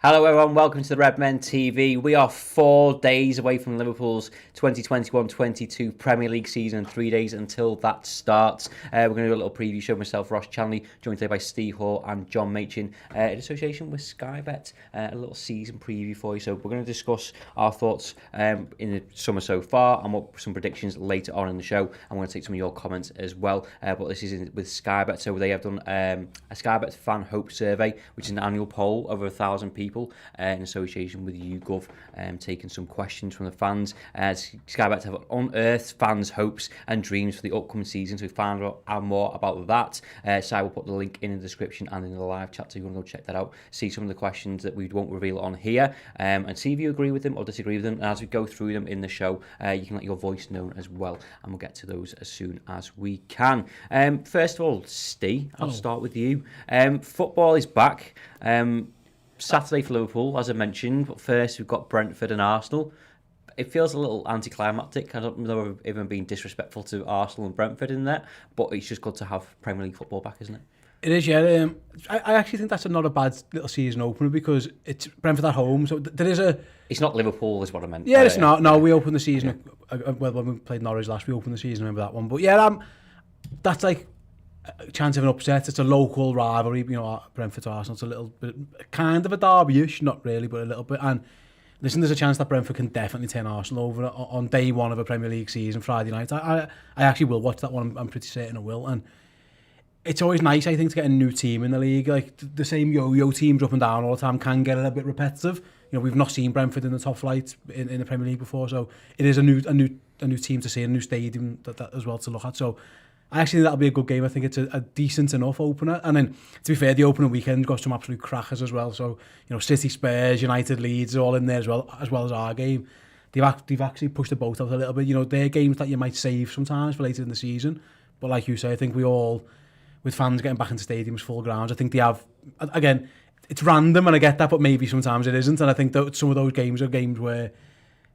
Hello everyone, welcome to the Redmen TV. We are 4 days away from Liverpool's 2021-22 Premier League season and 3 days until that starts. We're going to do a little preview show. Myself, Ross Chanley, joined today by Steve Hall and John Machin in association with Sky Bet. A little season preview for you. So we're going to discuss our thoughts in the summer so far and some predictions later on in the show. I'm going to take some of your comments as well. But this is with Sky Bet. So they have done a Sky Bet fan hope survey, which is an annual poll over 1,000 people. In association with YouGov, taking some questions from the fans. Sky Bet have unearthed fans' hopes and dreams for the upcoming season, so we found out more about that. So I will put the link in the description and in the live chat, so you want to go check that out, see some of the questions that we won't reveal on here, and see if you agree with them or disagree with them. And as we go through them in the show, you can let your voice known as well, and we'll get to those as soon as we can. First of all, Steve, I'll start with you. Football is back. Saturday for Liverpool, as I mentioned, but first we've got Brentford and Arsenal. It feels a little anticlimactic. I don't know if I'm being disrespectful to Arsenal and Brentford in there, but it's just good to have Premier League football back, isn't it? It is, yeah. I actually think that's not a bad little season opener because it's Brentford at home, so there is a... It's not Liverpool is what I meant. Yeah, it's not. No, we opened the season... Yeah. Well, when we played Norwich last, we opened the season, I remember that one. But yeah, that's like a chance of an upset. It's a local rivalry, Brentford to Arsenal. It's a little bit, kind of a derby-ish, not really, but a little bit. And listen, there's a chance that Brentford can definitely turn Arsenal over on day one of a Premier League season, Friday night. I actually will watch that one. I'm pretty certain I will. And it's always nice, I think, to get a new team in the league. Like the same yo-yo teams up and down all the time can get a little bit repetitive. We've not seen Brentford in the top flight in the Premier League before, so it is a new team to see, a new stadium that as well to look at. So I actually think that'll be a good game. I think it's a decent enough opener. And then, to be fair, the opening weekend got some absolute crackers as well. So, City, Spurs, United, Leeds are all in there as well as our game. They've actually pushed the boat out a little bit. They're games that you might save sometimes for later in the season. But like you say, I think we all, with fans getting back into stadiums, full grounds, I think they have, again, it's random and I get that, but maybe sometimes it isn't. And I think that some of those games are games where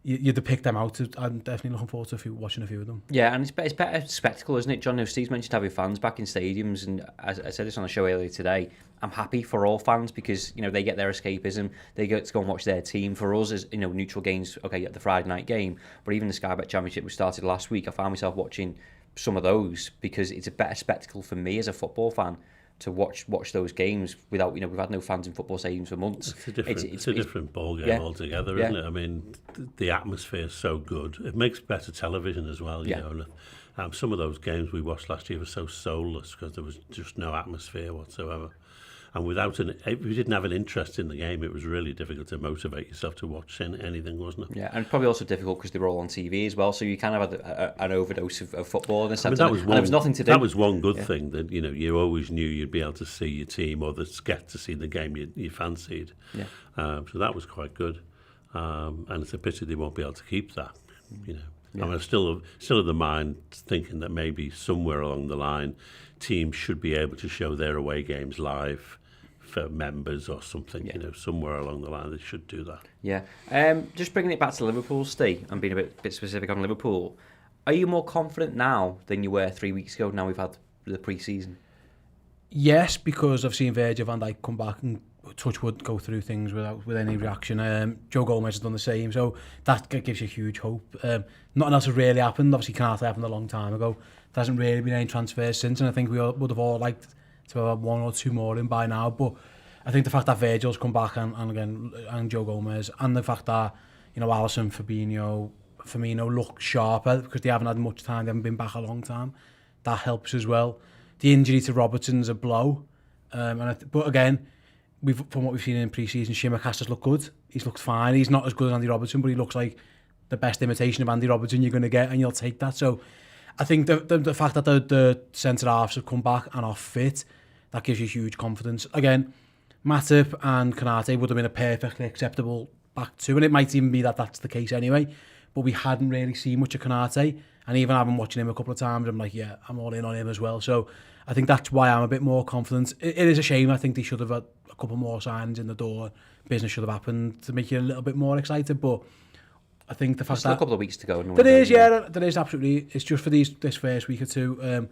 you'd pick them out. I'm definitely looking forward to watching a few of them. Yeah, and it's better spectacle, isn't it, John? Steve's mentioned having fans back in stadiums, and as I said this on the show earlier today, I'm happy for all fans because they get their escapism, they get to go and watch their team. For us, as neutral games, okay, at the Friday night game, but even the Sky Bet Championship we started last week, I found myself watching some of those because it's a better spectacle for me as a football fan to watch those games without, we've had no fans in football stadiums for months. It's a different ball game altogether, isn't it? I mean, the atmosphere is so good. It makes better television as well, you know. And some of those games we watched last year were so soulless because there was just no atmosphere whatsoever. And if you didn't have an interest in the game, it was really difficult to motivate yourself to watch anything, wasn't it? Yeah, and probably also difficult because they were all on TV as well, so you kind of had an overdose of football in a sense. There was nothing to do. That was one good thing, that you always knew you'd be able to see your team or get to see the game you fancied. Yeah. So that was quite good. And it's a pity they won't be able to keep that, Yeah. I mean, I'm still of the mind thinking that maybe somewhere along the line, teams should be able to show their away games live for members or something. Somewhere along the line they should do that. Yeah. Just bringing it back to Liverpool, Steve, and being a bit specific on Liverpool, are you more confident now than you were 3 weeks ago? Now we've had the pre-season. Yes, because I've seen Virgil van Dijk come back and touch wood go through things with any reaction. Joe Gomez has done the same, so that gives you huge hope. Nothing else has really happened. Obviously, Canate happened a long time ago. There hasn't really been any transfers since, and I think we would have all liked to have one or two more in by now. But I think the fact that Virgil's come back and Joe Gomez, and the fact that Alisson, Fabinho, Firmino look sharper because they haven't had much time, they haven't been back a long time. That helps as well. The injury to Robertson's a blow, but again, from what we've seen in pre-season, Shimakasta's looked good. He's looked fine. He's not as good as Andy Robertson, but he looks like the best imitation of Andy Robertson you're going to get, and you'll take that. So I think the fact that the centre-halves have come back and are fit, that gives you huge confidence. Again, Matip and Canate would have been a perfectly acceptable back two, and it might even be that that's the case anyway, but we hadn't really seen much of Canate, and even having watching him a couple of times, I'm like, yeah, I'm all in on him as well. So I think that's why I'm a bit more confident. It is a shame. I think they should have had a couple more signs in the door. Business should have happened to make you a little bit more excited, but I think the fact that... a couple of weeks to go. There is absolutely. It's just for this first week or two.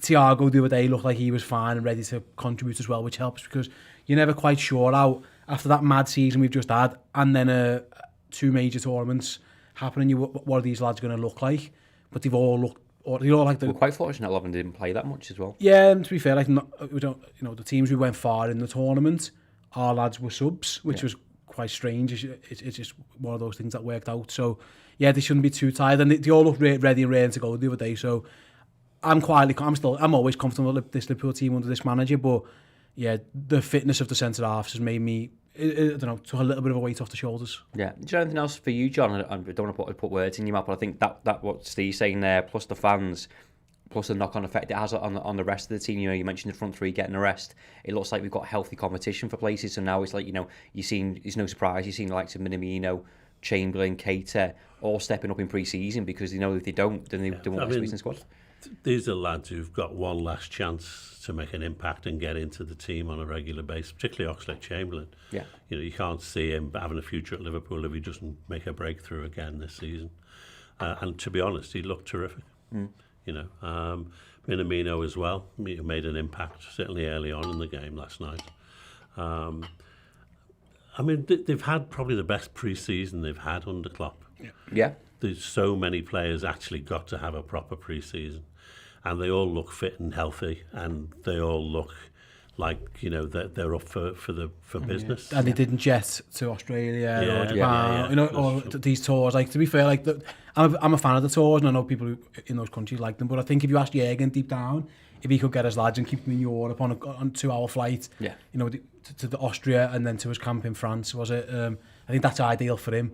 Thiago the other day looked like he was fine and ready to contribute as well, which helps because you're never quite sure how after that mad season we've just had, and then 2 major tournaments happening, what are these lads going to look like? But they've all looked. We're quite fortunate 11 didn't play that much as well. Yeah, and to be fair, we don't. The teams who went far in the tournament, our lads were subs, which was quite strange. It's just one of those things that worked out. So yeah, they shouldn't be too tired, and they all looked ready and ready to go the other day. So I'm always comfortable with this Liverpool team under this manager, but yeah, the fitness of the centre halves has made me, I don't know, took a little bit of a weight off the shoulders. Yeah. Do you have anything else for you, John? I don't want to put words in your mouth, but I think that what Steve's saying there, plus the fans, plus the knock-on effect it has on the rest of the team. You mentioned the front three getting a rest. It looks like we've got healthy competition for places. So now it's like, it's no surprise. You've seen the likes of Minamino, Chamberlain, Keita, all stepping up in pre-season because they know if they don't, then they won't be in the squad. These are lads who've got one last chance to make an impact and get into the team on a regular basis, particularly Oxlade-Chamberlain. Yeah. You can't see him having a future at Liverpool if he doesn't make a breakthrough again this season. And to be honest, he looked terrific. Minamino as well, he made an impact certainly early on in the game last night. They've had probably the best pre-season they've had under Klopp. Yeah. There's so many players actually got to have a proper pre-season, and they all look fit and healthy, and they all look like they're up for business. And they didn't jet to Australia or Japan, or these tours. Like, to be fair, I'm a fan of the tours, and I know people in those countries like them. But I think if you ask Jurgen deep down, if he could get his lads and keep them in Europe on a 2-hour flight, to the Austria and then to his camp in France, was it? I think that's ideal for him.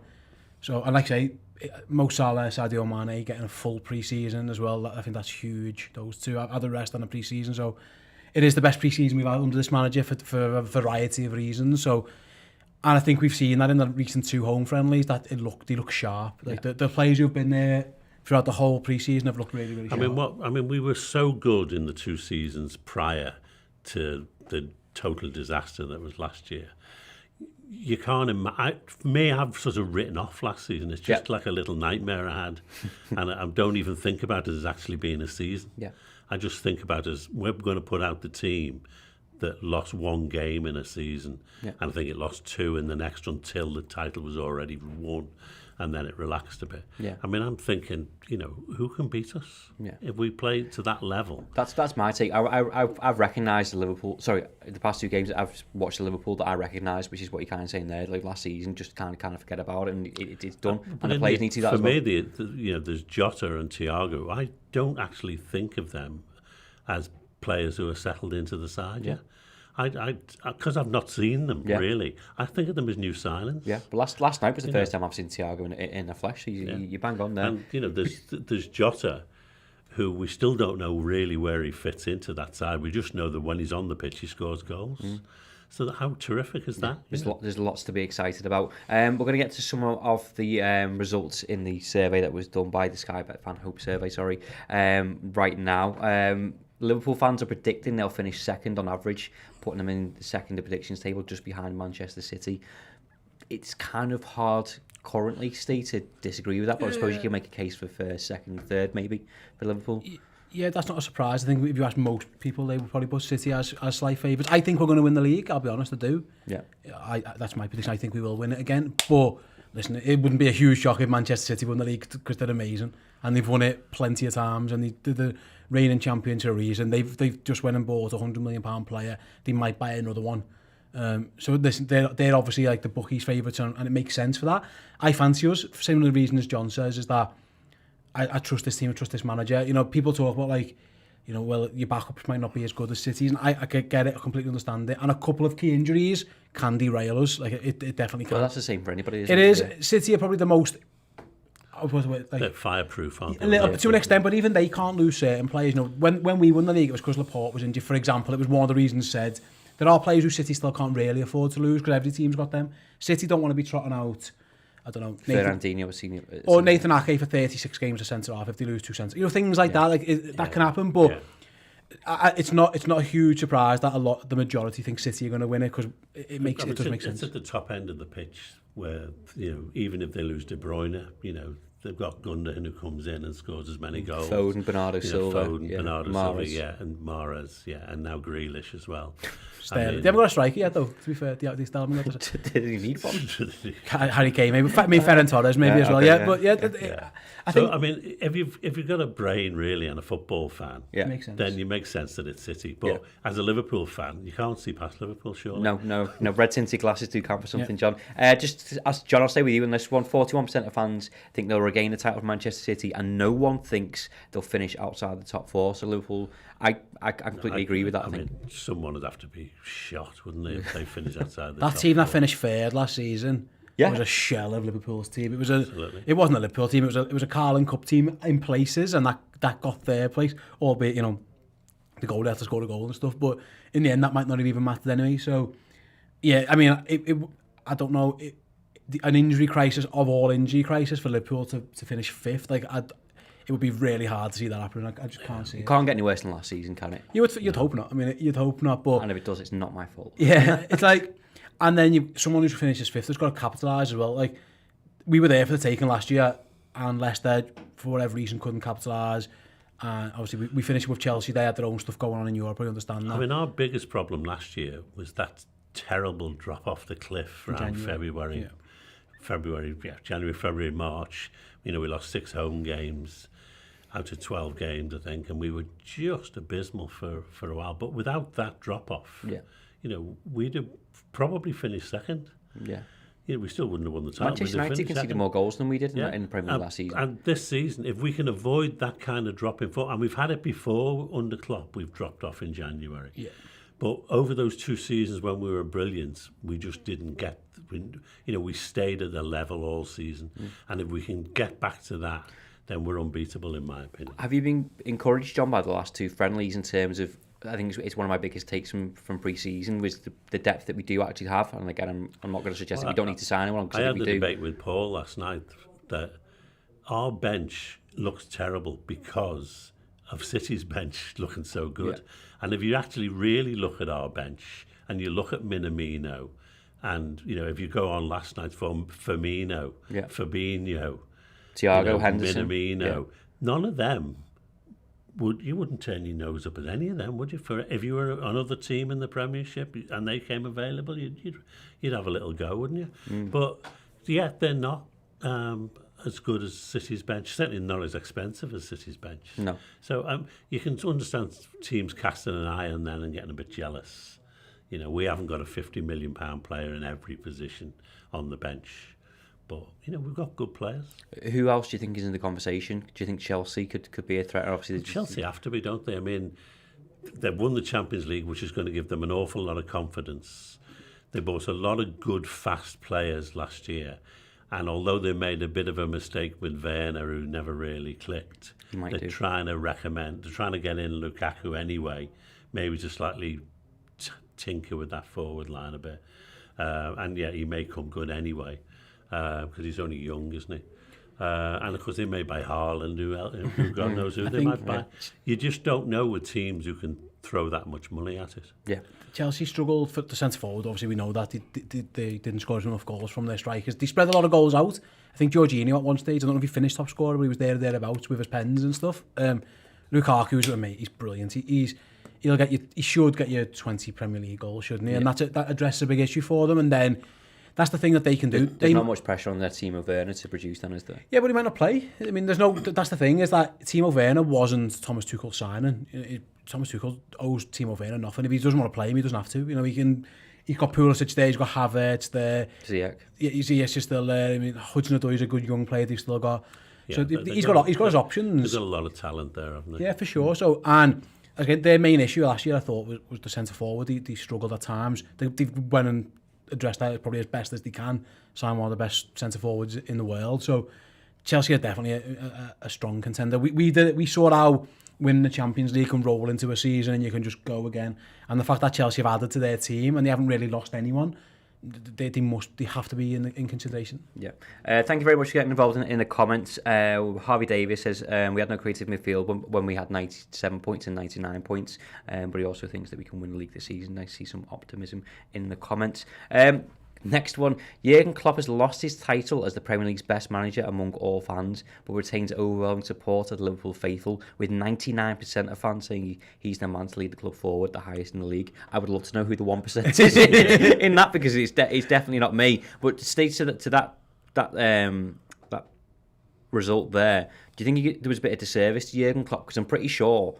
So, and like I say, Mo Salah, Sadio Mane getting a full pre-season as well. I think that's huge. Those two had the rest on the pre-season, so it is the best pre-season we've had under this manager for a variety of reasons. So, and I think we've seen that in the recent 2 home friendlies that they look sharp. Like the players who've been there throughout the whole pre-season have looked really, really sharp. We were so good in the 2 seasons prior to the total disaster that was last year. You can't imagine. I've sort of written off last season. It's just like a little nightmare I had, and I don't even think about it as actually being a season. Yeah. I just think about it as we're going to put out the team that lost 1 game in a season, and I think it lost 2 in the next until the title was already won, and then it relaxed a bit. Yeah. I'm thinking, who can beat us if we play to that level? That's my take. I've recognised the past 2 games that I've watched the Liverpool that I recognise, which is what you're kind of saying there. Like last season, just kind of forget about it, and it's done. And the players need to do that as well. For me, there's Jota and Thiago. I don't actually think of them as players who are settled into the side. Yeah. Because I've not seen them really. I think of them as new signings. Yeah, but last night was the first time I've seen Thiago in the flesh. So you bang on there. And there's Jota, who we still don't know really where he fits into that side. We just know that when he's on the pitch, he scores goals. So how terrific is that? There's lots to be excited about. We're going to get to some of the results in the survey that was done by the Sky Bet Fan Hope survey. Right now. Liverpool fans are predicting they'll finish second on average, putting them in the second of predictions table just behind Manchester City. It's kind of hard currently, Steve, to disagree with that, but I suppose you can make a case for first, second, third maybe for Liverpool. Yeah, that's not a surprise. I think if you ask most people, they would probably put City as slight favourites. I think we're going to win the league, I'll be honest, I do. Yeah. That's my prediction. I think we will win it again. But listen, it wouldn't be a huge shock if Manchester City won the league because they're amazing. And they've won it plenty of times, and they're the reigning champions for a reason. They've just went and bought a £100 million player. They might buy another one. So listen, they're obviously like the bookies' favourites, and it makes sense for that. I fancy us, for similar reason as John says, is that I trust this team, I trust this manager. People talk about well, your backups might not be as good as City's, and I get it, I completely understand it. And a couple of key injuries can derail us. It definitely can. Well, that's the same for anybody, isn't it? It is. Yeah. City are probably the most... They're fireproof, aren't they? To an extent, but even they can't lose certain players. When we won the league, it was because Laporte was injured, for example. It was one of the reasons said there are players who City still can't really afford to lose because every team's got them. City don't want to be trotting out, I don't know, Fernandinho was senior, or Nathan Ake for 36 games a centre half if they lose 2 centre. Things like that. That can happen, but it's not a huge surprise that the majority think City are going to win it because it does make sense. It's at the top end of the pitch where even if they lose De Bruyne, they've got Gundogan who comes in and scores as many goals. Foden, Bernardo Silva, Bernardo Mahrez. Silva, and Mahrez, and now Grealish as well. They haven't got a striker yet, though. To be fair, they still haven't got Did he need one? Harry Kane, maybe Ferran Torres, maybe as well. I mean, if you've got a brain really and a football fan, makes sense. then you make sense that it's City. But as a Liverpool fan, you can't see past Liverpool, surely. No. Red tinted glasses do count for something, John. Just ask John, I'll stay with you in this one. 41% of fans think they'll regain the title of Manchester City, and no one thinks they'll finish outside the top 4. So Liverpool, I completely agree with that. I think someone would have to be shot, wouldn't they, if they finish outside the that top team 4. that finished third last season. It was a shell of Liverpool's team. It wasn't a Liverpool team. It was a Carling Cup team in places, and that got third place. Albeit, the goalie had to score a goal and stuff. But in the end, that might not have even mattered anyway. So, I mean, I don't know. An injury crisis of all injury crisis for Liverpool to finish 5th. It would be really hard to see that happen. I just can't see it. It can't get any worse than last season, can it? You'd hope not. I mean, you'd hope not. But and if it does, it's not my fault. Yeah, it's like. And then someone who finishes 5th has got to capitalise as well. Like, we were there for the taking last year, and Leicester, for whatever reason, couldn't capitalise. And obviously, we finished with Chelsea. They had their own stuff going on in Europe. I understand that. I mean, our biggest problem last year was that terrible drop off the cliff around January, February, March. We lost 6 home games out of 12 games, I think, and we were just abysmal for a while. But without that drop off, we'd have probably finished second. We still wouldn't have won the title. Manchester United conceded more goals than we did in the Premier League last season. And this season, if we can avoid that kind of drop in form, and we've had it before under Klopp, we've dropped off in January. But over those 2 seasons when we were brilliant, we just didn't get. We stayed at the level all season, and if we can get back to that, then we're unbeatable, in my opinion. Have you been encouraged, John, by the last 2 friendlies in terms of? I think it's one of my biggest takes from pre-season was the depth that we do actually have. And again, I'm not going to suggest that we don't need to sign anyone. I had the debate with Paul last night that our bench looks terrible because of City's bench looking so good. And if you actually really look at our bench and you look at Minamino, and if you go on last night for Firmino, Fabinho, Thiago, Henderson, Minamino, none of them. You wouldn't turn your nose up at any of them, would you? If you were another team in the Premiership and they came available, you'd have a little go, wouldn't you? But they're not as good as City's bench. Certainly not as expensive as City's bench. No. So you can understand teams casting an eye on them and getting a bit jealous. We haven't got a £50 million player in every position on the bench. But, we've got good players. Who else do you think is in the conversation? Do you think Chelsea could be a threat? Obviously, Chelsea have to be, don't they? I mean, they've won the Champions League, which is going to give them an awful lot of confidence. They bought a lot of good, fast players last year. And although they made a bit of a mistake with Werner, who never really clicked, they're trying to get in Lukaku anyway, maybe to slightly tinker with that forward line a bit. And he may come good anyway. Because he's only young, isn't he? And of course they may buy Haaland, who God knows who they might buy. You just don't know with teams who can throw that much money at it. Chelsea struggled for the centre forward. Obviously we know that they didn't score enough goals from their strikers. They spread a lot of goals out. I think Jorginho at one stage, I don't know if he finished top scorer, but he was thereabouts with his pens and stuff. Lukaku's a mate, he's brilliant. He should get you 20 Premier League goals, shouldn't he? And that addresses a big issue for them. And then that's the thing that they can do. There's not much pressure on their Timo Werner to produce then, is there? Yeah, but he might not play. I mean, that's the thing, is that Timo Werner wasn't Thomas Tuchel's signing. Thomas Tuchel owes Timo Werner nothing. If he doesn't want to play him, he doesn't have to. He's got Pulisic there, he's got Havertz there. Ziyech. He's still there. I mean, Hudson-Odoi's a good young player they've still got. So he's got his options. There's a lot of talent there, haven't they? Yeah, for sure. So, and again, their main issue last year, I thought, was the centre forward. They struggled at times. They went and addressed that probably as best as they can. Sign one of the best centre forwards in the world. So Chelsea are definitely a strong contender. We saw how winning the Champions League can roll into a season and you can just go again. And the fact that Chelsea have added to their team and they haven't really lost anyone, they have to be in consideration. Yeah. Thank you very much for getting involved in the comments. Harvey Davis says we had no creative midfield when we had 97 points and 99 points, but he also thinks that we can win the league this season. I see some optimism in the comments. Next one, Jurgen Klopp has lost his title as the Premier League's best manager among all fans, but retains overwhelming support of the Liverpool faithful, with 99% of fans saying he's the man to lead the club forward, the highest in the league. I would love to know who the 1% is in that, because it's definitely not me. But to stay to that result there, do you think there was a bit of disservice to Jurgen Klopp? Because I'm pretty sure,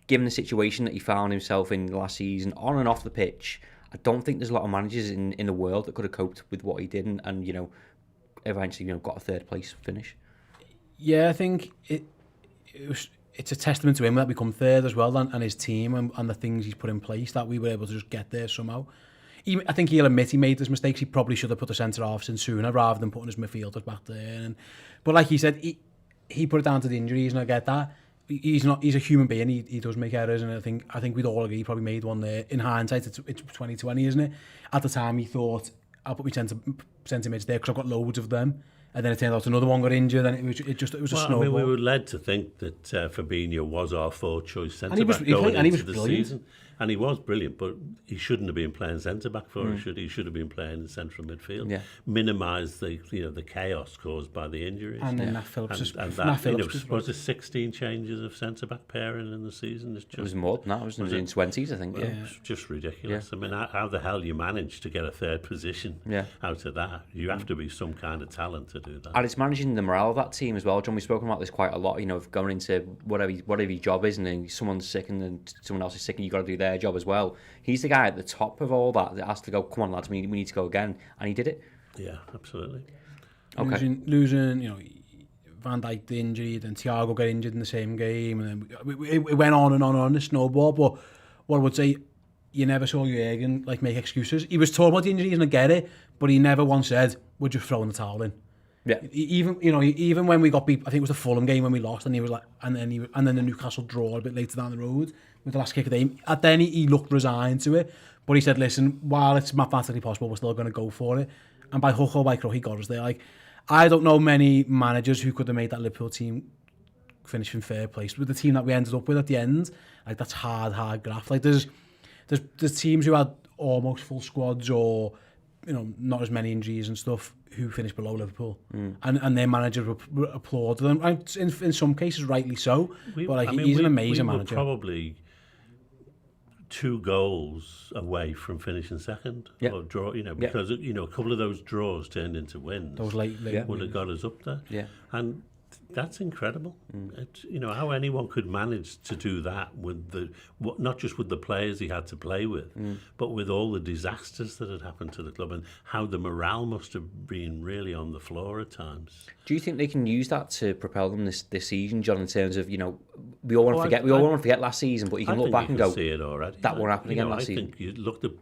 given the situation that he found himself in last season, on and off the pitch, I don't think there's a lot of managers in the world that could have coped with what he did and eventually got a third place finish. Yeah, I think it's a testament to him that we come third as well, and his team and the things he's put in place, that we were able to just get there somehow. I think he'll admit he made his mistakes. He probably should have put the centre-halves in sooner rather than putting his midfielders back there. But like he said, he put it down to the injuries, and I get that. He's a human being. He does make errors, and I think we'd all agree he probably made one there. In hindsight, it's 2020, isn't it? At the time, he thought, I'll put my centre mids there because I've got loads of them. And then it turned out another one got injured, and it was a snowball. I mean, we were led to think that Fabinho was our fourth-choice centre-back he was the brilliant. season. And he was brilliant, but he shouldn't have been playing centre-back for us. He should have been playing in central midfield. Yeah. Minimise the chaos caused by the injuries. And then Nat Phillips was there 16 changes of centre-back pairing in the season? It was more than that. It was in the 20s, I think. Well, it was just ridiculous. Yeah. I mean, how the hell you manage to get a third position out of that? You have to be some kind of talent to do that. And it's managing the morale of that team as well, John. We've spoken about this quite a lot, of going into whatever your job is, and then someone's sick and then someone else is sick and you've got to do their job as well. He's the guy at the top of all that has to go, come on lads, we need to go again, and he did it. Yeah, absolutely. Okay. Losing, Van Dijk the injury, then Thiago got injured in the same game, and then it went on and on the snowball. But what I would say, you never saw Jurgen make excuses. He was talking about the injuries and I get it, but he never once said, we're just throwing the towel in. Yeah. Even when we got beat, I think it was the Fulham game when we lost, and he was like, and then the Newcastle draw a bit later down the road with the last kick of the game. At then he looked resigned to it, but he said, "Listen, while it's mathematically possible, we're still going to go for it." And by hook or by crook, he got us there. I don't know many managers who could have made that Liverpool team finish in third place with the team that we ended up with at the end. That's hard graft. There's teams who had almost full squads or not as many injuries and stuff who finished below Liverpool, and their managers applauded them. And in some cases, rightly so. He's an amazing manager. We were probably 2 goals away from finishing second or draw. Because a couple of those draws turned into wins. Those late would have got us up there. Yeah, and that's incredible. It's, how anyone could manage to do that with not just with the players he had to play with, but with all the disasters that had happened to the club, and how the morale must have been really on the floor at times. Do you think they can use that to propel them this season, John? In terms of we all want to forget last season, but you can look back and go, see it already. That won't happen again last season. I think you looked at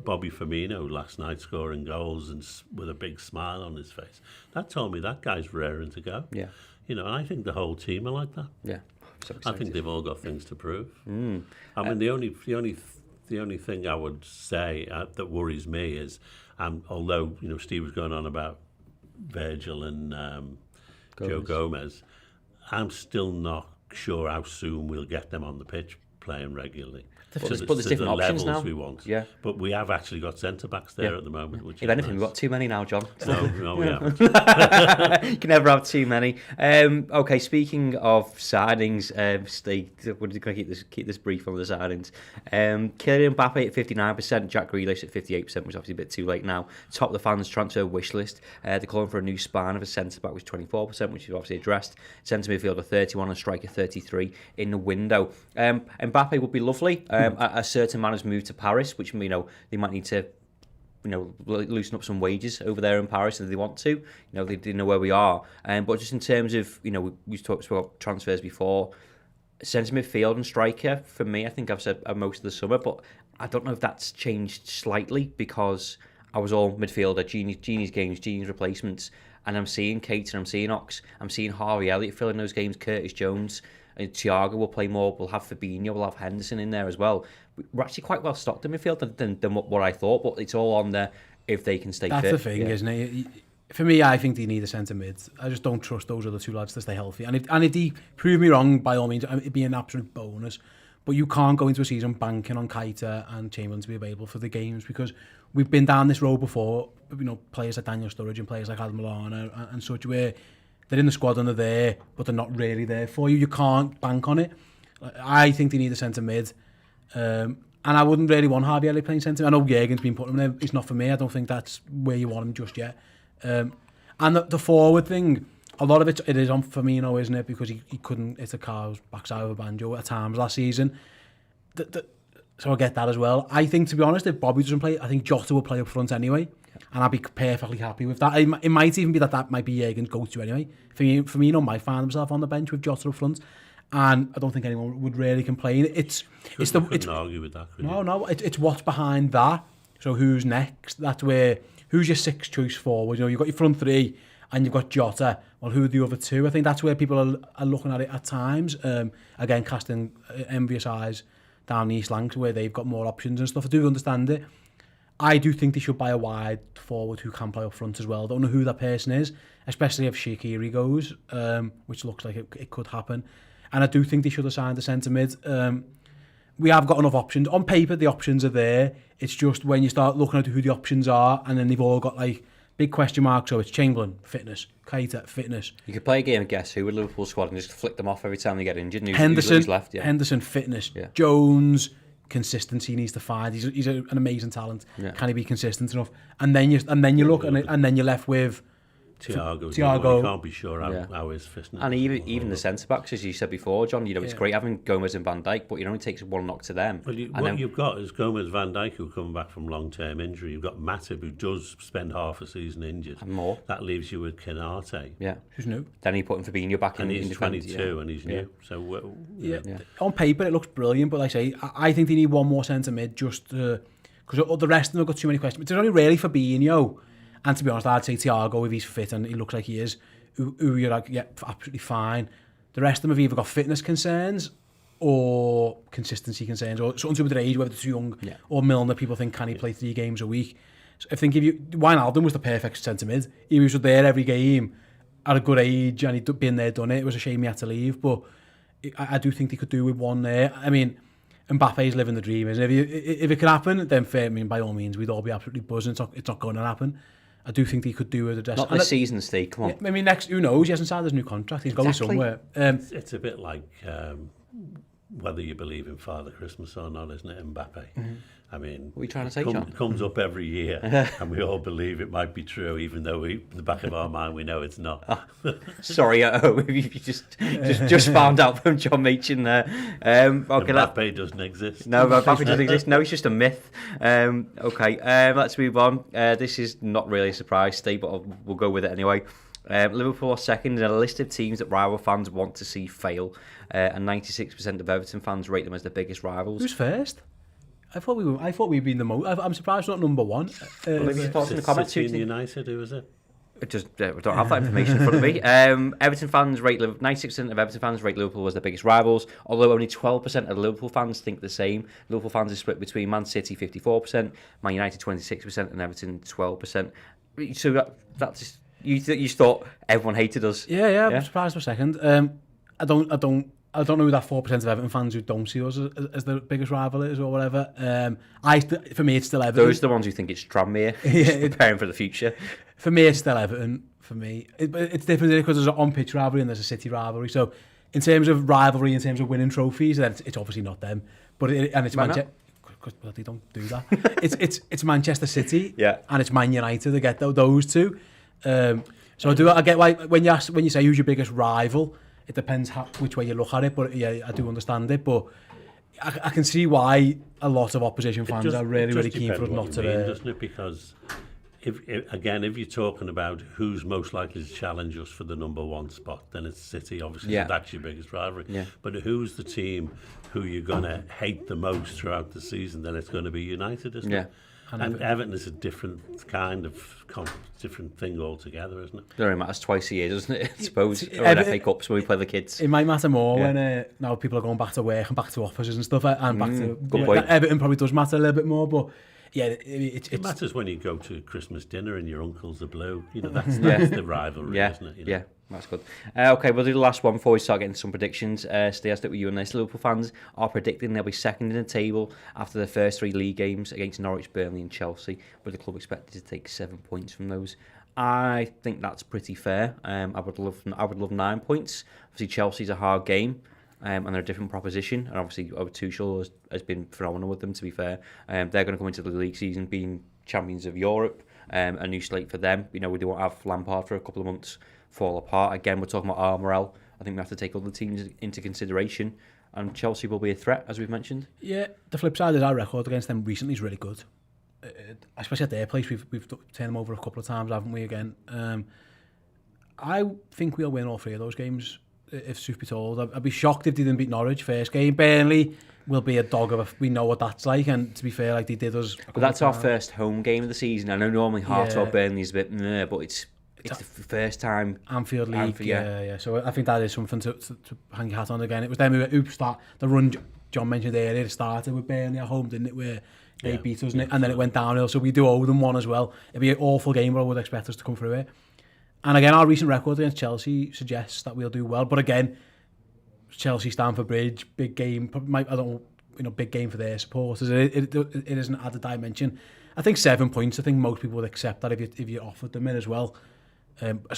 Bobby Firmino last night scoring goals and with a big smile on his face. That told me that guy's raring to go. Yeah. And I think the whole team are like that. Yeah, so I think they've all got things to prove. I mean, the only thing I would say that worries me is, although Steve was going on about Virgil and Joe Gomez, I'm still not sure how soon we'll get them on the pitch playing regularly. But there's different options now. We want. Yeah. But we have actually got centre-backs there at the moment. Which if anything, nice. We've got too many now, John. No, we haven't. You can never have too many. Okay, speaking of signings, Steve, we're going to keep this brief on the signings. Kylian Mbappe at 59%, Jack Grealish at 58%, which is obviously a bit too late now. Top of the fans' transfer wish list. They're calling for a new spine of a centre-back, which is 24%, which is obviously addressed. Centre midfielder 31 and striker 33 in the window. Mbappe would be lovely. A certain man has moved to Paris, which they might need to loosen up some wages over there in Paris if they want to. They know where we are. But just in terms of we've talked about transfers before, centre midfield and striker for me, I think I've said most of the summer, but I don't know if that's changed slightly because I was all midfielder, Gini's games, Gini's replacements, and I'm seeing Keita, I'm seeing Ox, I'm seeing Harvey Elliott filling those games, Curtis Jones. Thiago will play more. We'll have Fabinho. We'll have Henderson in there as well. We're actually quite well stocked in midfield than what I thought, but it's all on there if they can stay fit. That's the thing, isn't it? For me, I think they need a centre mid. I just don't trust those other two lads to stay healthy. And if they prove me wrong, by all means, it'd be an absolute bonus. But you can't go into a season banking on Keita and Chamberlain to be available for the games, because we've been down this road before. You know, players like Daniel Sturridge and players like Adam Lallana and such, where they're in the squad and they're there, but they're not really there for you. You can't bank on it. I think they need a centre mid. And I wouldn't really want Harvey Elliott playing centre. I know Jurgen's been putting him there. It's not for me. I don't think that's where you want him just yet. And the forward thing, a lot of it is on Firmino, isn't it? Because he couldn't hit a car's backside of a banjo at times last season. So I get that as well. I think, to be honest, if Bobby doesn't play, I think Jota will play up front anyway. And I'd be perfectly happy with that. It might even be that might be Jurgen's go-to anyway. Firmino might find himself on the bench with Jota up front. And I don't think anyone would really complain. Couldn't argue with that, could you? No, it's what's behind that. So who's next? That's where, who's your sixth choice forward? You know, you've got your front three and you've got Jota. Well, who are the other two? I think that's where people are looking at it at times. Again, casting envious eyes down the East Lancs where they've got more options and stuff. I do understand it. I do think they should buy a wide forward who can play up front as well. Don't know who that person is, especially if Shaqiri goes, which looks like it could happen. And I do think they should have signed a centre mid. We have got enough options. On paper, the options are there. It's just when you start looking at who the options are, and then they've all got like big question marks. So it's Chamberlain, fitness, Keita, fitness. You could play a game of Guess Who with Liverpool squad and just flick them off every time they get injured. Henderson, left, yeah. Henderson, fitness. Yeah. Jones, consistency needs to find. He's an amazing talent. Yeah. Can he be consistent enough? And then you look and then you're left with Thiago. You can't be sure how his fitness. And even the centre backs, as you said before, John. You know, it's great having Gomez and Van Dijk, but it only takes one knock to them. Well, you've got is Gomez, Van Dijk, who come back from long-term injury. You've got Matip, who does spend half a season injured. And more. That leaves you with Canate. Yeah, who's new. Then he put Fabinho back in. And he's 22 and he's new. So on paper it looks brilliant, but like I say, I think they need one more centre mid just because the rest of them have got too many questions. It's only really Fabinho. And to be honest, I'd say Thiago, if he's fit and he looks like he is, who you're like, yeah, absolutely fine. The rest of them have either got fitness concerns or consistency concerns, or something to do with their age, whether they're too young, or Milner, people think, can he play 3 games a week? So I think Wijnaldum was the perfect centre mid. He was there every game at a good age, and he'd been there, done it. It was a shame he had to leave, but I do think they could do with one there. I mean, Mbappe's living the dream, isn't it? If it could happen, then fair, I mean, by all means, we'd all be absolutely buzzing. It's not going to happen. I do think they could do with a dress. Not this season, Steve. Come on. I mean, next, who knows? He hasn't signed his new contract. He's going somewhere. It's a bit like whether you believe in Father Christmas or not, isn't it, Mbappe? Mm-hmm. I mean, what are you trying to say, John? It comes up every year, and we all believe it might be true, even though in the back of our mind we know it's not. Sorry, you just found out from John Machin there. Okay, Mbappe doesn't exist. No, Mbappe doesn't exist. No, he's just a myth. Let's move on. This is not really a surprise, Steve, but we'll go with it anyway. Liverpool are second in a list of teams that rival fans want to see fail, and 96% of Everton fans rate them as the biggest rivals. Who's first? I thought we'd been the most. I'm surprised we're not number one. Leave your thoughts in the comments. City United, who is it? We don't have that information in front of me. Everton fans rate 96% of Everton fans rate Liverpool as the biggest rivals, although only 12% of Liverpool fans think the same. Liverpool fans are split between Man City 54%, Man United 26%, and Everton 12%. So that's you thought everyone hated us. Yeah. I'm surprised for a second. I don't know who that 4% of Everton fans who don't see us as the biggest rival is or whatever. For me, it's still Everton. Those are the ones who think it's Tranmere, preparing for the future. For me, it's still Everton. For me, it's different because there's an on-pitch rivalry and there's a City rivalry. So, in terms of rivalry, in terms of winning trophies, then it's obviously not them. But it's Manchester. Because they don't do that. it's Manchester City, and it's Man United. They get those two. So I get why when you say who's your biggest rival. It depends which way you look at it, but yeah, I do understand it. But I can see why a lot of opposition fans are really keen for us not to. Doesn't it? Because if you're talking about who's most likely to challenge us for the number one spot, then it's City. Obviously, that's your biggest rivalry. Yeah. But who's the team who you're going to hate the most throughout the season? Then it's going to be United, isn't it? And Everton is a different kind of different thing altogether, isn't it? It only matters twice a year, doesn't it? I suppose. Or in FA Cups when we play the kids. It might matter more when now people are going back to work and back to offices and stuff. And back to Everton probably does matter a little bit more, but It matters when you go to Christmas dinner and your uncles are blue. That's the rivalry, isn't it? Yeah. That's good. Okay, we'll do the last one before we start getting some predictions. Stay, I'll stick with you on this. Liverpool fans are predicting they'll be second in the table after the first 3 league games against Norwich, Burnley and Chelsea, with the club expected to take 7 points from those. I think that's pretty fair. I would love 9 points. Obviously, Chelsea's a hard game. And they're a different proposition, and obviously Tuchel has been phenomenal with them, to be fair. They're going to come into the league season being champions of Europe, a new slate for them. We don't have Lampard for a couple of months fall apart. Again, we're talking about our morale. I think we have to take other teams into consideration, and Chelsea will be a threat, as we've mentioned. Yeah, the flip side is our record against them recently is really good. Especially at their place, we've turned them over a couple of times, haven't we, again? I think we'll win all 3 of those games, if truth be told. I'd be shocked if they didn't beat Norwich first game. Burnley will be a dog we know what that's like, and to be fair, like they did us. But that's our first home game of the season. I know normally Hearts or Burnley's a bit, but it's the first time. Anfield League, yeah. So I think that is something to hang your hat on again. It was them who the run John mentioned earlier. It started with Burnley at home, didn't it? Where they beat us, and then it went downhill. So we do owe them one as well. It'd be an awful game, but I would expect us to come through it. And again, our recent record against Chelsea suggests that we'll do well. But again, Chelsea, Stamford Bridge, big game. Big game for their supporters. It is an added dimension. I think 7 points. I think most people would accept that if you offered them in as well.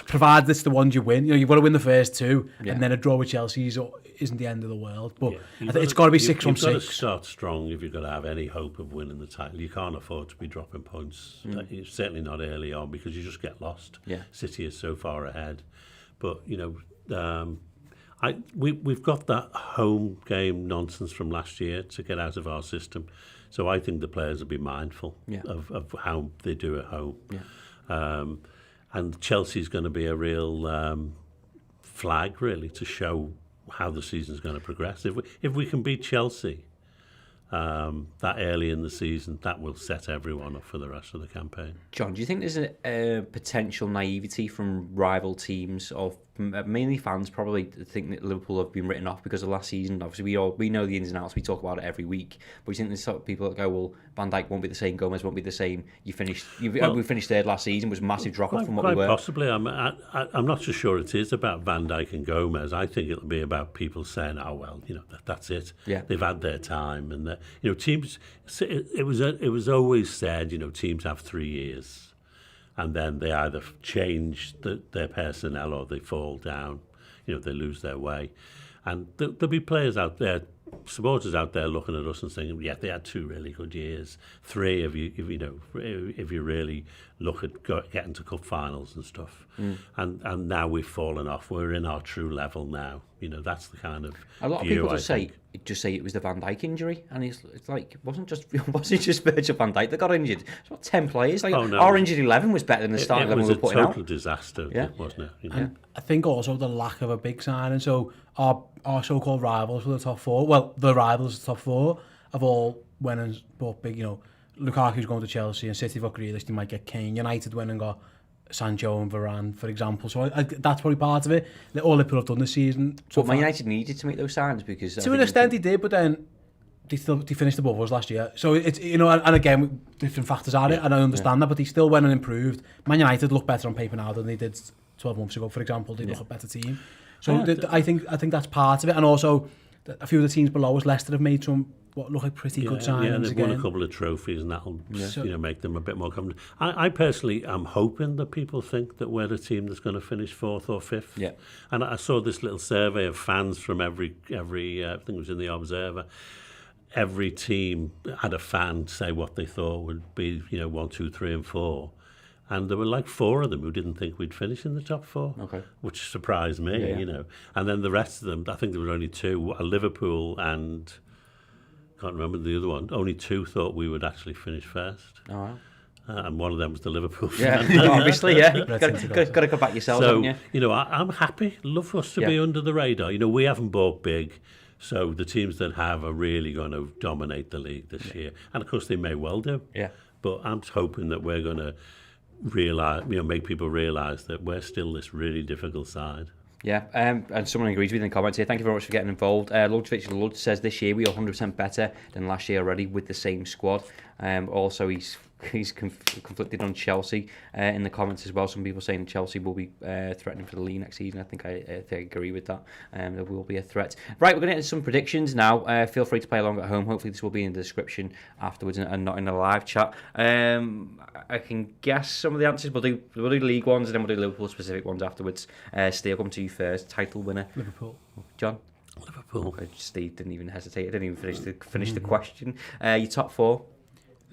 Provided it's the ones you win. You've got to win the first 2, and then a draw with Chelsea isn't the end of the world. But I think it's got to be 6 from 6. You've got to start strong if you've got to have any hope of winning the title. You can't afford to be dropping points. Certainly not early on, because you just get lost. City is so far ahead. But we've got that home game nonsense from last year to get out of our system. So I think the players will be mindful of how they do at home. And Chelsea's going to be a real flag, really, to show how the season's going to progress. If we can beat Chelsea that early in the season, that will set everyone up for the rest of the campaign. John, do you think there's a potential naivety from rival teams, or mainly fans probably think that Liverpool have been written off because of last season? Obviously, we know the ins and outs. We talk about it every week. But you think there's sort of people that go, well, Van Dijk won't be the same, Gomez won't be the same. We finished third last season. It was a massive drop off from what we were. Possibly. I'm not so sure it is about Van Dijk and Gomez. I think it'll be about people saying, "Oh well, that's it. Yeah. They've had their time." And teams. It was always said, teams have 3 years. And then they either change their personnel or they fall down. They lose their way. And there'll be players out there, supporters out there looking at us and saying, yeah, they had 2 really good years. 3 if you really look at getting to cup finals and stuff. And now we've fallen off. We're in our true level now. That's the kind of a lot of view, people just say it was the Van Dijk injury, and it's like it wasn't just Virgil van Dijk that got injured. It's about 10 players. Our injured 11 was better than the starting 11 we were putting out. It was a total disaster, wasn't it? And I think also the lack of a big signing. So our so-called rivals for the top 4, well, the rivals of the top 4 have all went and bought big. Lukaku's going to Chelsea, and City for Grealish, they might get Kane. United went and got Sancho and Varane, for example. So that's probably part of it. All Liverpool have done this season. But Man United needed to make those signs because to an extent they did, but then they finished above us last year. So it's and again different factors are it, and I understand that, but they still went and improved. Man United look better on paper now than they did 12 months ago, for example. They look a better team. So I think that's part of it, and also a few of the teams below us, Leicester, have made some what look like pretty good signings. Yeah, they've again. won a couple of trophies, and that'll make them a bit more confident. I personally am hoping that people think that we're the team that's going to finish 4th or 5th. Yeah. And I saw this little survey of fans from every I think it was in the Observer. Every team had a fan say what they thought would be 1, 2, 3 and 4. And there were like 4 of them who didn't think we'd finish in the top 4, which surprised me, And then the rest of them, I think there were only 2, Liverpool and can't remember the other one. Only 2 thought we would actually finish first. Oh, wow. And one of them was the Liverpool fan. Yeah, obviously, yeah. Got to come back yourself, haven't you? I'm happy. Love for us to be under the radar. We haven't bought big, so the teams that have are really going to dominate the league this year. And of course, they may well do. Yeah. But I'm hoping that we're going to realise, make people realise that we're still this really difficult side. Yeah, and someone agrees with me in the comments here. Thank you very much for getting involved. Ludwig Lud says this year we are 100% better than last year already with the same squad. Also, he's conflicted on Chelsea in the comments as well. Some people saying Chelsea will be threatening for the league next season. I think I agree with that. There will be a threat. Right, we're going to get into some predictions now. Feel free to play along at home. Hopefully this will be in the description afterwards and not in the live chat. I can guess some of the answers. We'll do league ones and then we'll do Liverpool-specific ones afterwards. Steve, I'll come to you first. Title winner? Liverpool. John? Liverpool. Okay, Steve didn't even hesitate. I didn't even finish the question. Your top four?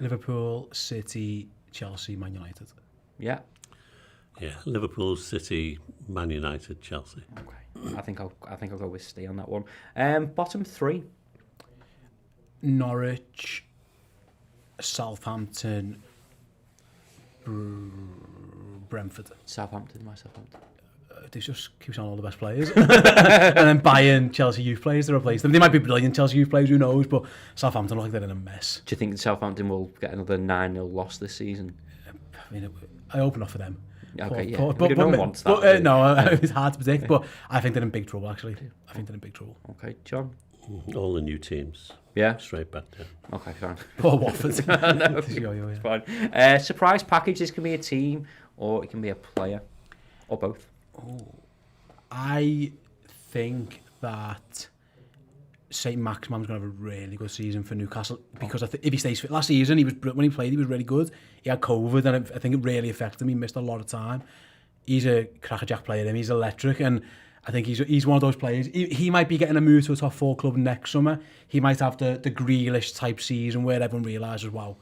Liverpool, City, Chelsea, Man United. Yeah. Yeah, Liverpool, City, Man United, Chelsea. Okay. I think I'll go with Steve on that one. Bottom three. Norwich, Southampton, Brentford. Southampton, my Southampton. They just keep on all the best players. And then buying Chelsea youth players to replace them. They might be brilliant Chelsea youth players, who knows, but Southampton look like they're in a mess. Do you think Southampton will get another 9-0 loss this season? I mean, I hope not for them. Okay, but no one wants that. No, it's hard to predict, but I think they're in big trouble, actually. I think they're in big trouble. Okay, John? All the new teams. Yeah? Straight back down. Okay, fine. Poor Watford. No, it's fine. Surprise package, this can be a team or it can be a player or both. I think that St. Maximum's going to have a really good season for Newcastle because if he stays fit. Last season, when he played, he was really good. He had COVID and I think it really affected him. He missed a lot of time. He's a crackerjack player. He's electric and I think he's one of those players. He might be getting a move to a top 4 club next summer. He might have the Grealish type season where everyone realises, wow,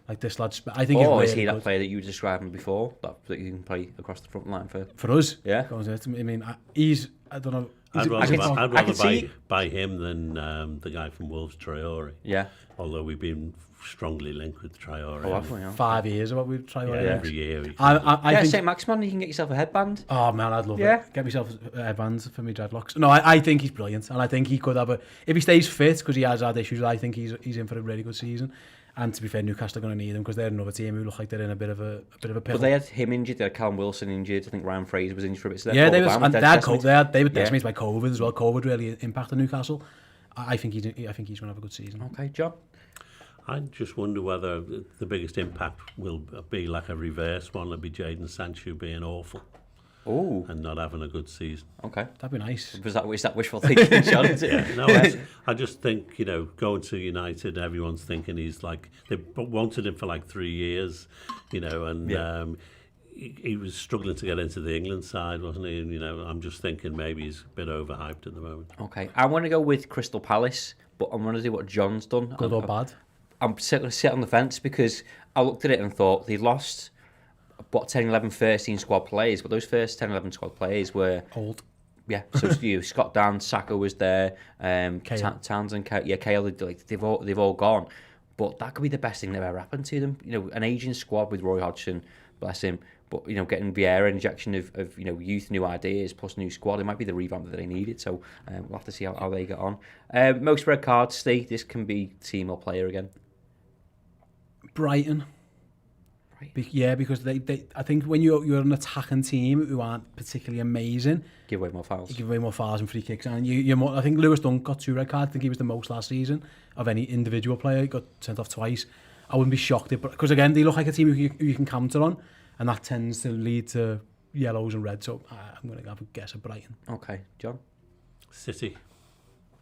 like this lad's... I think or he's is really he that good. player that you were describing before that you can play across the front line for us? Yeah. I mean, I don't know. I'd rather I can see buy him than the guy from Wolves, Traore. Yeah. Although we've been strongly linked with Traore. Oh, have we? 5 years about we've tried. Yeah, every year. I think St. Maximin, you can get yourself a headband. Oh man, I'd love Yeah. it. Get myself a headband for me dreadlocks. No, I think he's brilliant, and I think he could have if he stays fit because he has had issues. I think he's in for a really good season. And to be fair, Newcastle are going to need him because they're another team who look like they're in a bit of a pickle. But they had him injured. They had Callum Wilson injured. I think Ryan Fraser was injured for a bit. So yeah, they were decimated by COVID as well. COVID really impacted Newcastle. I think he's going to have a good season. Okay, John. I just wonder whether the biggest impact will be like a reverse one. It'll be Jadon Sancho being awful. Oh, and not having a good season. Okay, that'd be nice. Is that wishful thinking, John? Yeah, no, I just think going to United, everyone's thinking he's like they wanted him for like 3 years, and he was struggling to get into the England side, wasn't he? And I'm just thinking maybe he's a bit overhyped at the moment. Okay, I want to go with Crystal Palace, but I'm going to do what John's done. Good or bad? I'm going to sit on the fence because I looked at it and thought they lost. 10, 11, 13 squad players, but those first 10, 11 squad players were old. Yeah, so Scott Dan, Saka was there, Townsend, Kale, they've all gone. But that could be the best thing that ever happened to them. An aging squad with Roy Hodgson, bless him, but getting Vieira, injection of youth, new ideas plus new squad, it might be the revamp that they needed. So we'll have to see how they get on. Most red cards, Steve. This can be team or player again. Brighton. Yeah, because they I think when you're an attacking team who aren't particularly amazing, give away more fouls. You give away more fouls and free kicks, and you're more. I think Lewis Dunk got 2 red cards. I think he was the most last season of any individual player. He got sent off twice. I wouldn't be shocked if, because again they look like a team who you can counter on, and that tends to lead to yellows and reds. So I'm going to have a guess at Brighton. Okay, John. City.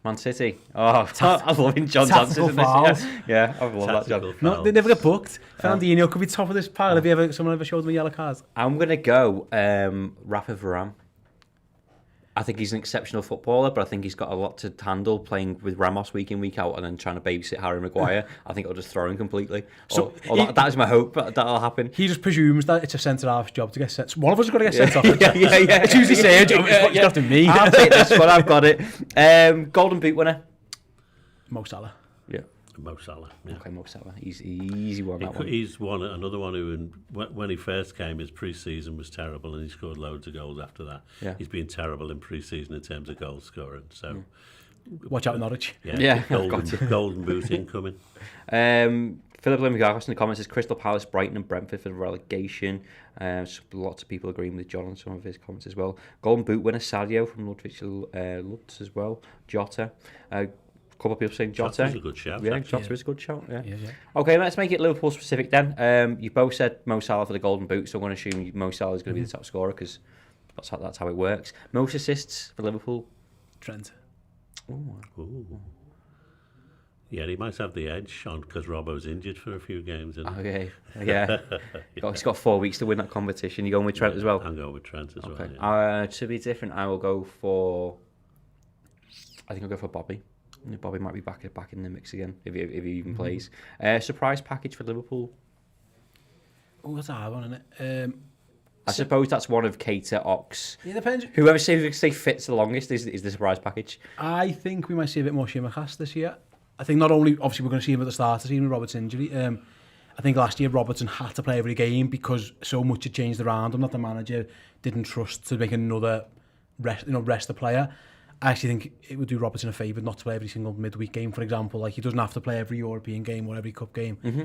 Man City. Oh, I love John's answers in this. Yeah, I love that, John. No, they never get booked. Fernandinho could be top of this pile if someone ever showed them a yellow card. I'm going to go Rafa Varane. I think he's an exceptional footballer, but I think he's got a lot to handle playing with Ramos week in, week out, and then trying to babysit Harry Maguire. I think it'll just throw him completely. So that is my hope that'll happen. He just presumes that it's a centre-half job to get sent. One of us has got to get sent off. Yeah. It's usually Sergio. It's got to me. I'll take this one. I've got it. Golden Boot winner. Mo Salah. Yeah. Mo Salah. Yeah. Okay, Mo Salah. Easy one. That one. He's another one who, when he first came, his pre-season was terrible, and he scored loads of goals after that. Yeah. He's been terrible in pre-season in terms of goal scoring. So Watch out, Norwich. Yeah. Golden boot incoming. Philip Limigakos in the comments says Crystal Palace, Brighton and Brentford for the relegation. Lots of people agreeing with John on some of his comments as well. Golden boot winner Sadio from Ludwig Lutz as well. Jota. A couple of people saying Jota. Jota's a good shout. Yeah, Jota is a good shout. Yeah. Okay, let's make it Liverpool specific then. You both said Mo Salah for the golden boot, so I'm going to assume Mo Salah is going to be the top scorer because that's how it works. Most assists for Liverpool. Trent. Ooh. Yeah, he might have the edge on because Robbo's injured for a few games. Okay, yeah. He's got 4 weeks to win that competition. You going with Trent as well? I'm going with Trent as well. Yeah. To be different, I will go for. I think I'll go for Bobby. Bobby might be back in the mix again if he even plays. Surprise package for Liverpool. Oh, that's a hard one, isn't it? I suppose that's one of Keita, Ox. It depends. Whoever say fits the longest is the surprise package. I think we might see a bit more Shimmercast this year. I think not only, obviously, we're going to see him at the start of the season with Robert's injury. I think last year Robertson had to play every game because so much had changed around him that the manager didn't trust to make another rest the player. I actually think it would do Robertson a favour not to play every single midweek game, for example. Like, he doesn't have to play every European game or every cup game. Mm-hmm.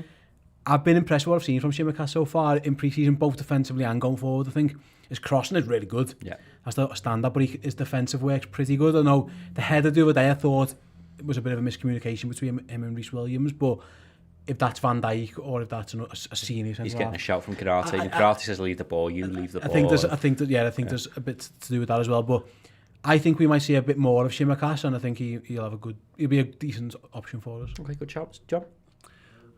I've been impressed with what I've seen from Shimmercast so far in pre-season, both defensively and going forward. I think his crossing is really good. Yeah. That's a standard, but his defensive work's pretty good. I know the header the other day, I thought it was a bit of a miscommunication between him and Reece Williams, but if that's Van Dijk or if that's a senior centre, he's getting a shout from Karate. And Karate says leave the ball, you leave the ball. I think there's a bit to do with that as well. But I think we might see a bit more of Shimmercast, and I think he'll be a decent option for us. Okay, good shout, John.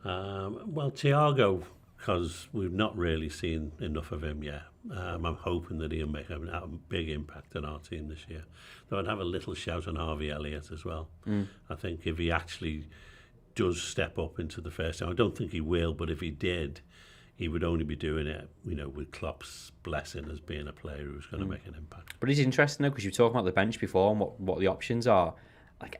Well, Thiago, because we've not really seen enough of him yet. I'm hoping that he'll make a big impact on our team this year. Though I'd have a little shout on Harvey Elliott as well. I think if he actually does step up into the first team, I don't think he will, but if he did, he would only be doing it, with Klopp's blessing as being a player who's going to make an impact. But it's interesting though, because you were talking about the bench before and what the options are. Like,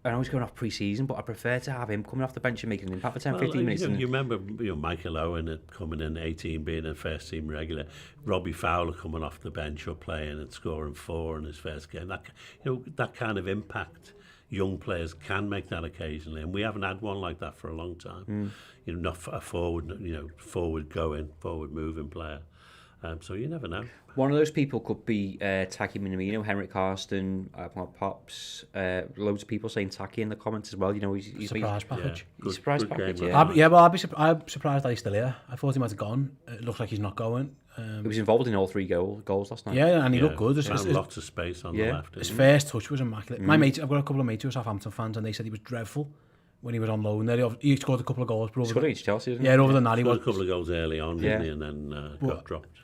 I know he's going off pre-season, but I prefer to have him coming off the bench and making an impact for 10, 15 minutes. You remember Michael Owen coming in 18, being a first team regular. Robbie Fowler coming off the bench or playing and scoring 4 in his first game. That kind of impact, young players can make that occasionally, and we haven't had one like that for a long time. Not a forward moving player. So you never know. One of those people could be Taki Minamino, Henrik Karsten, Pops. Loads of people saying Taki in the comments as well. He's surprise package. He's surprise package. I'm surprised that he's still here. I thought he might have gone. It looks like he's not going. He was involved in all 3 goals last night. Yeah, and he looked good. Lots of space on the left. His first touch was immaculate. My mates, I've got a couple of mates who are Southampton fans, and they said he was dreadful when he was on loan there. He scored a couple of goals. He scored against Chelsea, didn't he? Yeah, over the night. He scored a couple of goals early on, didn't he? And then got dropped.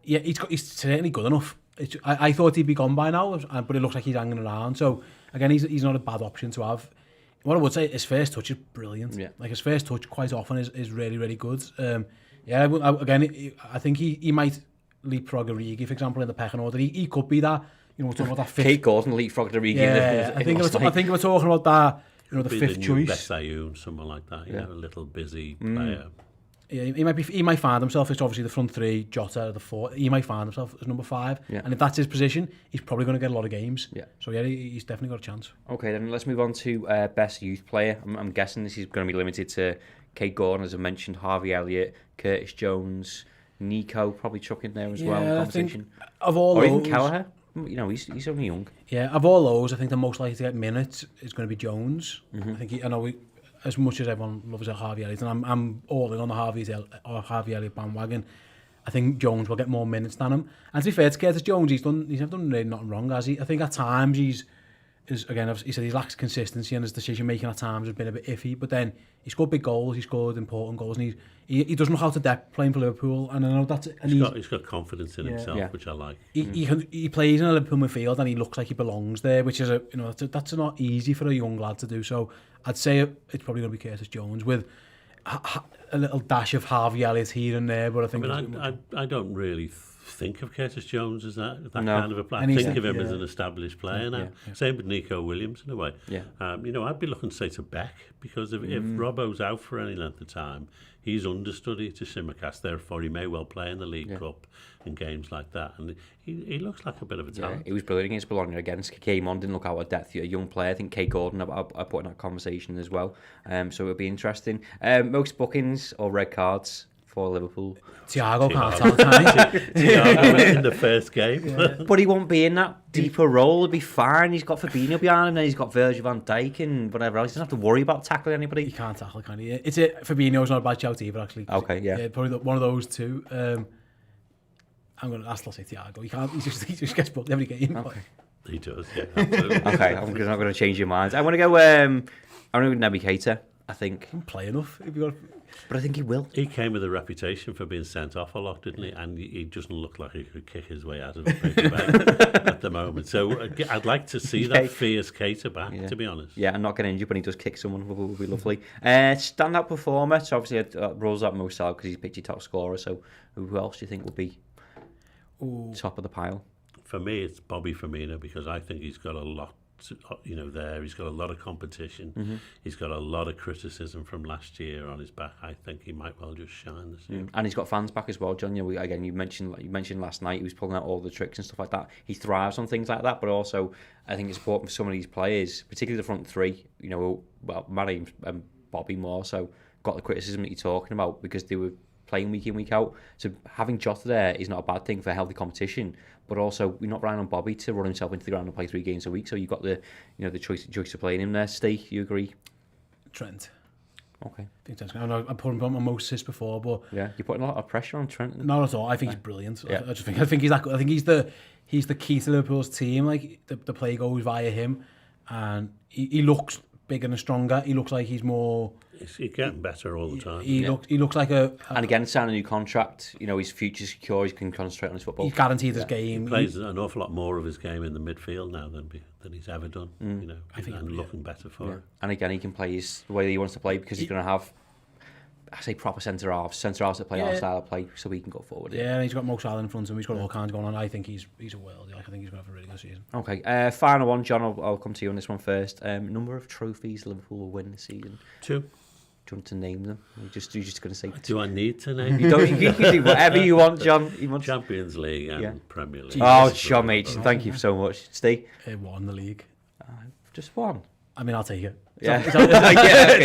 Yeah, he's certainly good enough. I thought he'd be gone by now, but it looks like he's hanging around. So, again, he's not a bad option to have. What I would say, his first touch is brilliant. Yeah. Like, his first touch quite often is really, really good. I think he might leapfrog Origi, for example, in the pecking order. He could be that, we're talking about that fifth. Kate Gordon leapfrogged Origi. Yeah, I think we're talking about that, the fifth choice. Bessayoun, someone like that, a little busy player. Yeah, he might find himself as obviously the front 3, Jota the 4. He might find himself as number 5, and if that's his position, he's probably going to get a lot of games. Yeah. So he's definitely got a chance. Okay, then let's move on to best youth player. I'm guessing this is going to be limited to Kate Gordon, as I mentioned, Harvey Elliott, Curtis Jones, Nico probably chuck in there as well in conversation. Of all or those, even Kelleher. He's only young. Yeah, of all those, I think the most likely to get minutes is going to be Jones. I think as much as everyone loves Harvey Elliott, and I'm all in on the Harvey Elliott bandwagon, I think Jones will get more minutes than him. And to be fair to Curtis Jones, he's never done really nothing wrong, has he? I think at times he said he lacks consistency, and his decision making at times has been a bit iffy. But then he scored big goals, he scored important goals, and he does know how to depth playing for Liverpool. And I know that's he's got confidence in himself, which I like. He plays in a Liverpool midfield, and he looks like he belongs there, which is that's not easy for a young lad to do. So I'd say it's probably going to be Curtis Jones. With a little dash of Harvey Elliott here and there, but I think... I don't really think of Curtis Jones as that No. kind of a player. I think of him as an established player now. Yeah. Same with Nico Williams in a way. Yeah. I'd be looking, say, to Beck, because if Robbo's out for any length of time, he's understudy to Simicast, therefore he may well play in the League Cup and games like that. And he looks like a bit of a talent. He was brilliant against Bologna against. Came on, didn't look out of depth. A young player. I think Kay Gordon I put in that conversation as well. So it'll be interesting. Most bookings or red cards for Liverpool? Thiago can't tell, can he? Thiago in the first game. But he won't be in that deeper role. He'll be fine. He's got Fabinho behind him, and he's got Virgil van Dijk and whatever else. He doesn't have to worry about tackling anybody. He can't tackle, can he? Fabinho's not a bad shout either, actually. Okay, yeah. Probably one of those two. I'm going to say Thiago. He just gets booked every game. Okay. He does, yeah, absolutely. Okay, I'm not going to change your minds. I'm going to go. I'm going to go Naby Keita, I think. He doesn't play enough. But I think he will. He came with a reputation for being sent off a lot, didn't he? And he doesn't look like he could kick his way out of a paper bag at the moment. So I'd like to see that fierce Keita back, to be honest. Yeah, and not get injured when he does kick someone would be lovely. Stand-up performer, so obviously it rolls out Mo Salah because he's picked your top scorer. So who else do you think will be top of the pile? For me, it's Bobby Firmino, because I think he's got a lot there. He's got a lot of competition. He's got a lot of criticism from last year on his back. I think he might well just shine this year. And he's got fans back as well, John. You mentioned last night he was pulling out all the tricks and stuff like that. He thrives on things like that, but also I think it's important for some of these players, particularly the front three. Mane and Bobby more so got the criticism that you're talking about because they were playing week in, week out. So having Jota there is not a bad thing for healthy competition, but also we're not relying on Bobby to run himself into the ground and play 3 games a week. So you've got the choice of playing him there. Ste, you agree? Trent. Okay. I put him on most assists before, but yeah, you're putting a lot of pressure on Trent. Not at all. I think he's brilliant. Yeah. I think he's that good. I think he's the key to Liverpool's team. Like the play goes via him, and he looks bigger and stronger. He looks like he's more. He's getting better all the time. He looks like a. And again, signing a new contract. His future's secure. He can concentrate on his football. He's guaranteed his game. He plays an awful lot more of his game in the midfield now than he's ever done. I think looking better for it. And again, he can play the way he wants to play because he's going to have, I say, proper centre halves that play our style of play, so he can go forward. Yeah, and he's got Mo Salah in front of him. He's got all kinds going on. I think he's a world. I think he's going to have a really good season. Okay, final one, John. I'll come to you on this one first. Number of trophies Liverpool will win this season? 2. Do you want to name them? You're just going to say. Do I need to name? You can do whatever you want, John. Champions League and Premier League. Oh, John Machin, thank you so much. Steve? Won the league. Just one. I mean, I'll take it. Yeah, it's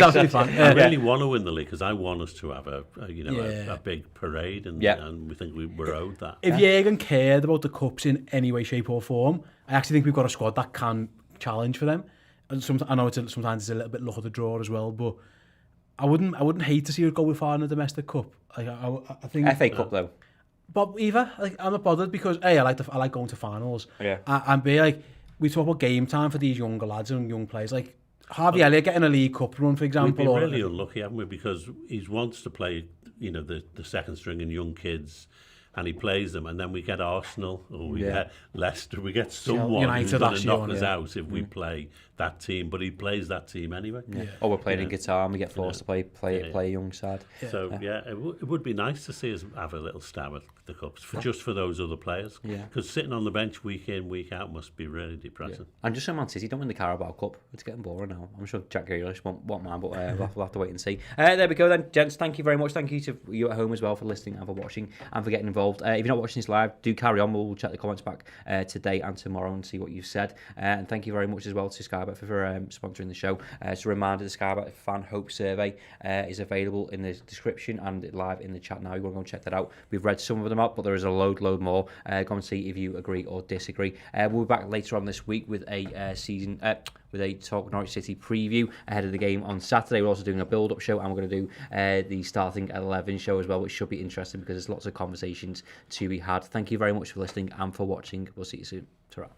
absolutely fine. I really want to win the league because I want us to have a big parade, and we think we're owed that. If Jurgen cared about the cups in any way, shape, or form, I actually think we've got a squad that can challenge for them. And I know sometimes it's a little bit luck of the draw as well, but I wouldn't hate to see us go far in the domestic cup. I think FA Cup though. But either I'm not bothered because A, I like going to finals. Yeah. And B, we talk about game time for these younger lads and young players. Like Harvey Elliott getting a League Cup run, for example. We've been really unlucky, haven't we? Because he wants to play, the second string and young kids, and he plays them, and then we get Arsenal or we get Leicester, we get someone who's going to knock us out if we play that team, but he plays that team anyway. Or we're playing in Qatar and we get forced to play a young side. So it would be nice to see us have a little stab at the cups just for those other players. Because sitting on the bench week in, week out must be really depressing. And just so Man City don't win the Carabao Cup, it's getting boring now. I'm sure Jack Grealish won't mind, but we'll have to wait and see. There we go then, gents. Thank you very much. Thank you to you at home as well for listening and for watching and for getting involved. If you're not watching this live, do carry on. We'll check the comments back today and tomorrow and see what you've said. And thank you very much as well to Sky Bet for sponsoring the show. It's a reminder, the Sky Bet Fan Hope Survey is available in the description and live in the chat now. You want to go and check that out. We've read some of them out, but there is a load more. Go and see if you agree or disagree. We'll be back later on this week with a Talk Norwich City preview ahead of the game on Saturday. We're also doing a build-up show, and we're going to do the starting 11 show as well, which should be interesting because there's lots of conversations to be had. Thank you very much for listening and for watching. We'll see you soon. Ta-ra.